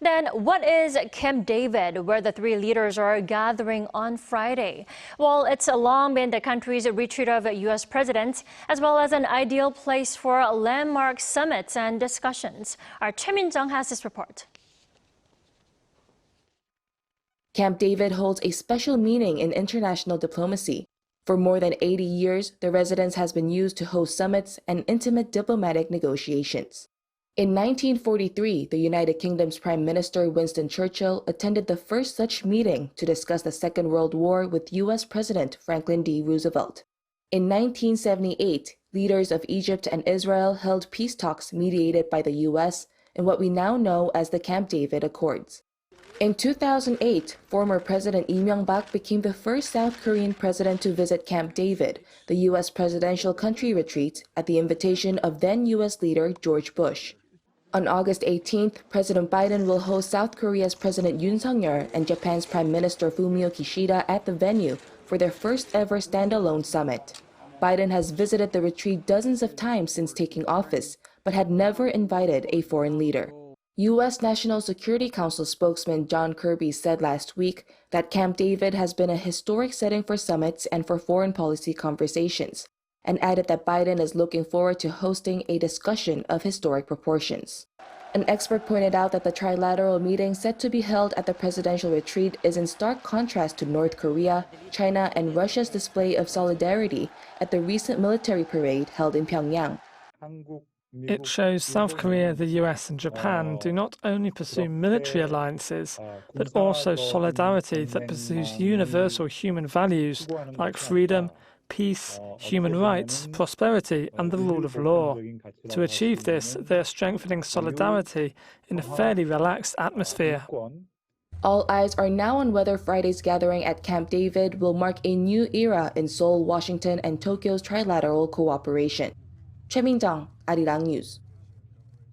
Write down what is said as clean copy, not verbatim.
Then what is Camp David, where the three leaders are gathering on Friday? Well, it's long been the country's retreat of U.S. presidents, as well as an ideal place for landmark summits and discussions. Our Choi Min-jung has this report. Camp David holds a special meaning in international diplomacy. For more than 80 years, the residence has been used to host summits and intimate diplomatic negotiations. In 1943, the United Kingdom's Prime Minister Winston Churchill attended the first such meeting to discuss the Second World War with U.S. President Franklin D. Roosevelt. In 1978, leaders of Egypt and Israel held peace talks mediated by the U.S. in what we now know as the Camp David Accords. In 2008, former President Lee Myung-bak became the first South Korean president to visit Camp David, the U.S. presidential country retreat, at the invitation of then-U.S. leader George Bush. On August 18th, President Biden will host South Korea's President Yoon Suk-yeol and Japan's Prime Minister Fumio Kishida at the venue for their first-ever standalone summit. Biden has visited the retreat dozens of times since taking office, but had never invited a foreign leader. U.S. National Security Council spokesman John Kirby said last week that Camp David has been a historic setting for summits and for foreign policy conversations, and added that Biden is looking forward to hosting a discussion of historic proportions. An expert pointed out that the trilateral meeting set to be held at the presidential retreat is in stark contrast to North Korea, China, and Russia's display of solidarity at the recent military parade held in Pyongyang. It shows South Korea, the US, and Japan do not only pursue military alliances, but also solidarity that pursues universal human values like freedom, peace, human rights, prosperity, and the rule of law. To achieve this, they are strengthening solidarity in a fairly relaxed atmosphere. All eyes are now on whether Friday's gathering at Camp David will mark a new era in Seoul, Washington, and Tokyo's trilateral cooperation. Choi Min-jung, Arirang News.